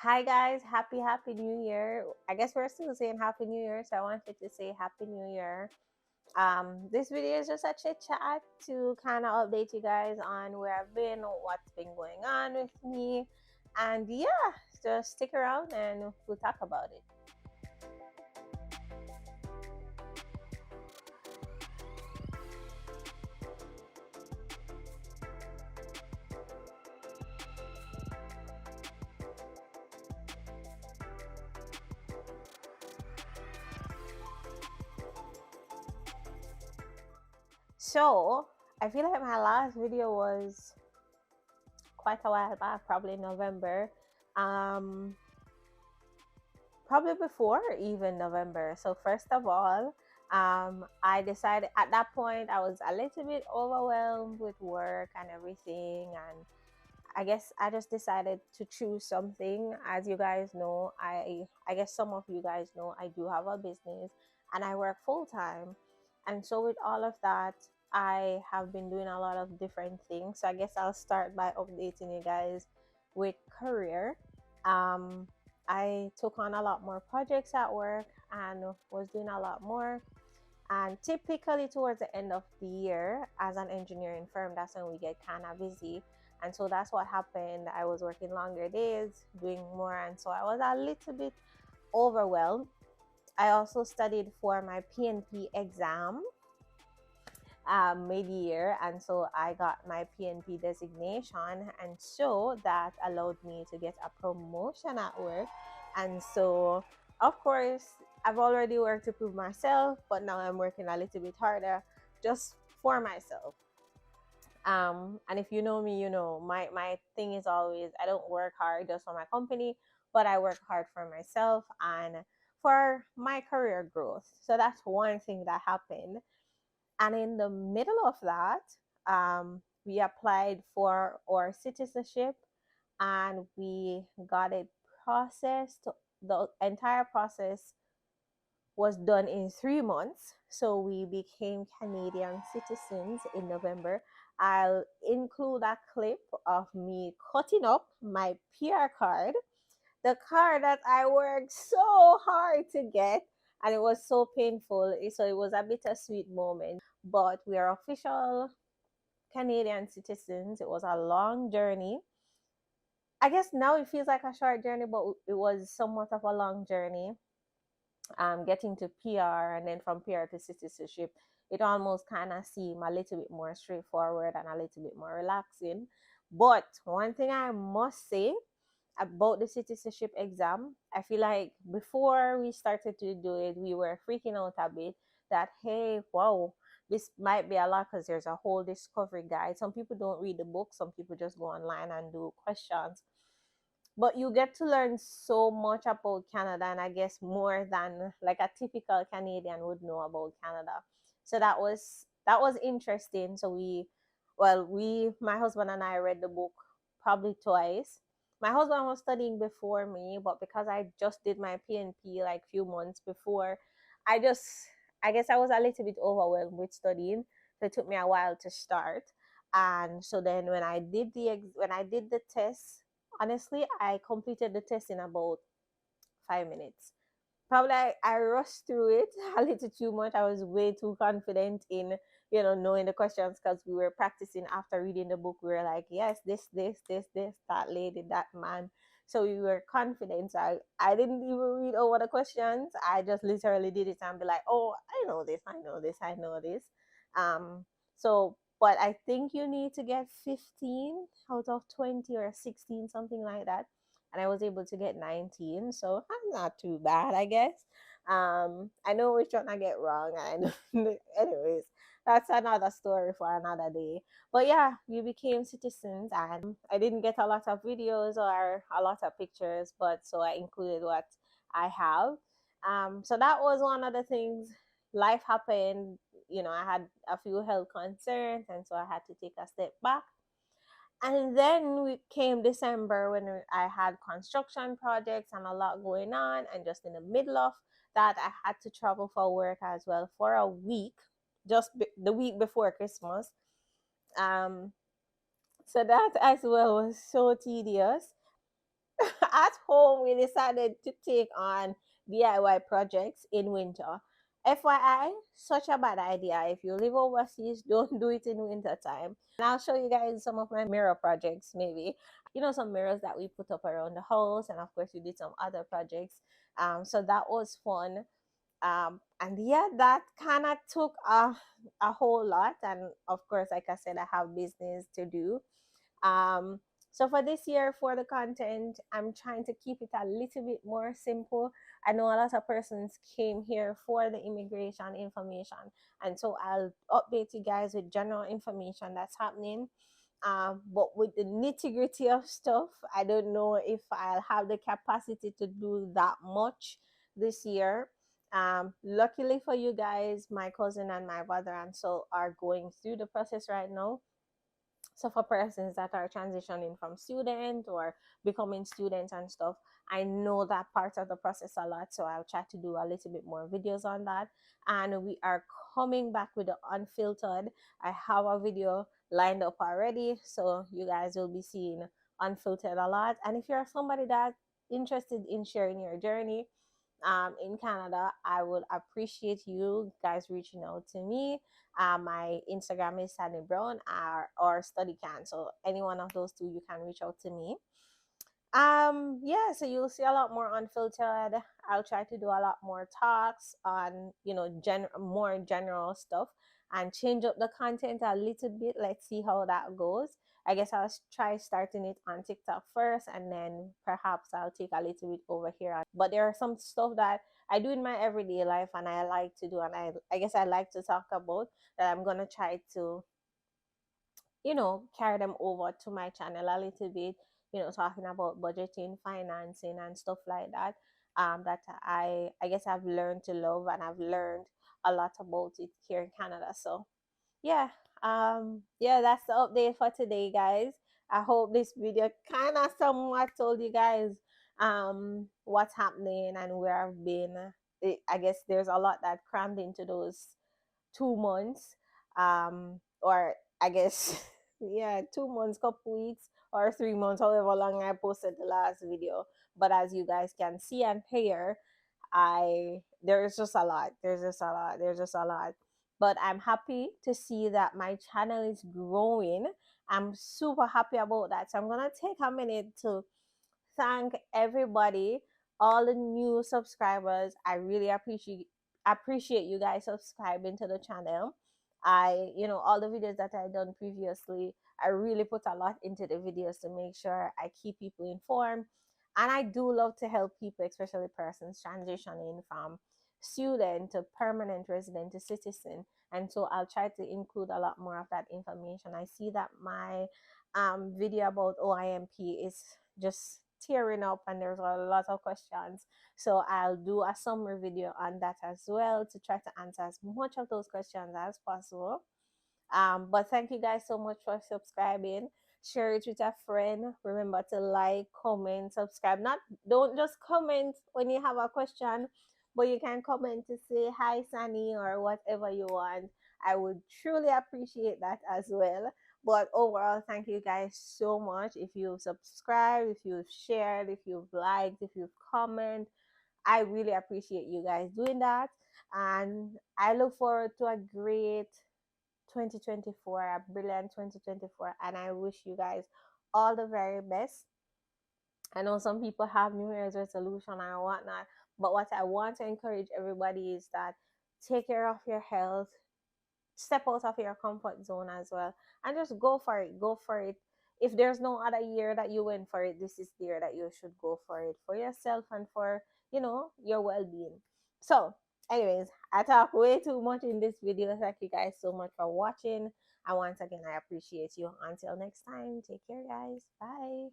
Hi guys, happy New Year. I guess we're still saying Happy New Year, so I wanted to say Happy New Year. This video is just a chit chat to kind of update you guys on where I've been, what's been going on with me, and yeah, just stick around and we'll talk about it. So, I feel like my last video was quite a while back, probably November. Um, Probably before even November. So first of all, I decided at that point I was a little bit overwhelmed with work and everything, and I guess I just decided to choose something. As you guys know, I guess some of you guys know I do have a business and I work full time, and so with all of that, I have been doing a lot of different things. So I guess I'll start by updating you guys with career. Um, I took on a lot more projects at work and was doing a lot more. And typically, towards the end of the year, as an engineering firm, that's when we get kind of busy. And so that's what happened. I was working longer days, doing more. And so I was a little bit overwhelmed. I also studied for my PNP exam mid-year, and so I got my PNP designation, and so that allowed me to get a promotion at work. And so of course I've already worked to prove myself, but now I'm working a little bit harder just for myself. And if you know me, you know my thing is always I don't work hard just for my company, but I work hard for myself and for my career growth. So that's one thing that happened. And in the middle of that, we applied for our citizenship and we got it processed. The entire process was done in 3 months. So we became Canadian citizens in November. I'll include a clip of me cutting up my PR card, the card that I worked so hard to get, and it was so painful. So it was a bittersweet moment. But we are official Canadian citizens. It was a long journey. I guess now it feels like a short journey, but it was somewhat of a long journey. Getting to PR and then from PR to citizenship, it almost kind of seemed a little bit more straightforward and a little bit more relaxing. But one thing I must say about the citizenship exam, I feel like before we started to do it, we were freaking out a bit that, hey, wow, this might be a lot because there's a whole discovery guide. Some people don't read the book, some people just go online and do questions. But you get to learn so much about Canada, and I guess more than like a typical Canadian would know about Canada. So that was interesting. So my husband and I read the book probably twice. My husband was studying before me, but because I just did my PNP like few months before, I just I guess I was a little bit overwhelmed with studying. So it took me a while to start. And so then when I did the test, honestly, I completed the test in about 5 minutes. Probably I rushed through it a little too much. I was way too confident in, knowing the questions because we were practicing after reading the book. We were like, yes, this, that lady, that man. So we were confident. So I didn't even read over the questions. I just literally did it and be like, oh, I know this, I know this, I know this. But I think you need to get 15 out of 20 or 16, something like that, and I was able to get 19. So I'm not too bad, I guess. I know which one I get wrong. I know. Anyways, that's another story for another day. But yeah, we became citizens, and I didn't get a lot of videos or a lot of pictures, but so I included what I have. So that was one of the things. Life happened. I had a few health concerns, and so I had to take a step back. And then we came December when I had construction projects and a lot going on. And just in the middle of that, I had to travel for work as well for a week, the week before Christmas. Um, so that as well was so tedious. at home, we decided to take on DIY projects in winter. FYI, such a bad idea. If you live overseas, don't do it in winter time. And I'll show you guys some of my mirror projects, maybe. Some mirrors that we put up around the house, and of course, we did some other projects. So that was fun. And yeah, that kind of took a whole lot. And of course, like I said, I have business to do. um so for this year, for the content, I'm trying to keep it a little bit more simple. I know a lot of persons came here for the immigration information, and so I'll update you guys with general information that's happening. But with the nitty gritty of stuff, I don't know if I'll have the capacity to do that much this year. Luckily for you guys, my cousin and my brother and so are going through the process right now. So for persons that are transitioning from student or becoming students and stuff, I know that part of the process a lot. So I'll try to do a little bit more videos on that. And we are coming back with the unfiltered. I have a video lined up already, so you guys will be seeing unfiltered a lot. And if you're somebody that's interested in sharing your journey in Canada, I would appreciate you guys reaching out to me. My Instagram is Sunny Brown or Study Can. So any one of those two, you can reach out to me. Yeah, so you'll see a lot more unfiltered. I'll try to do a lot more talks on, more general stuff, and change up the content a little bit. Let's see how that goes. I guess I'll try starting it on TikTok first, and then perhaps I'll take a little bit over here. But there are some stuff that I do in my everyday life and I like to do, and I guess I like to talk about, that I'm gonna try to carry them over to my channel a little bit, talking about budgeting, financing, and stuff like that. That I guess I've learned to love, and I've learned a lot about it here in Canada. So yeah, yeah, that's the update for today, guys. I hope this video kind of somewhat told you guys what's happening and where I've been. I guess there's a lot that crammed into those 2 months, or I guess yeah, 2 months, couple weeks, or 3 months, however long I posted the last video. But as you guys can see and hear, I there's just a lot. There's just a lot. But I'm happy to see that my channel is growing. I'm super happy about that. So I'm gonna take a minute to thank everybody, all the new subscribers. I really appreciate you guys subscribing to the channel. All the videos that I done previously, I really put a lot into the videos to make sure I keep people informed. And I do love to help people, especially persons transitioning from student to permanent resident to citizen. And so I'll try to include a lot more of that information. I see that my video about OIMP is just tearing up, and there's a lot of questions. So I'll do a summary video on that as well, to try to answer as much of those questions as possible. But thank you guys so much for subscribing. Share it with a friend. Remember to like, comment, subscribe. Not Don't just comment when you have a question, but you can comment to say hi, Sunny, or whatever you want. I would truly appreciate that as well. But overall, thank you guys so much. If you've subscribed, if you've shared, if you've liked, if you've commented, I really appreciate you guys doing that. And I look forward to a great 2024, a brilliant 2024. And I wish you guys all the very best. I know some people have New Year's resolution and whatnot, but what I want to encourage everybody is that take care of your health, step out of your comfort zone as well, and just go for it. Go for it. If there's no other year that you went for it, this is the year that you should go for it, for yourself and for your well-being. So anyways, I talk way too much in this video. Thank you guys so much for watching, and once again, I appreciate you. Until next time, take care, guys. Bye.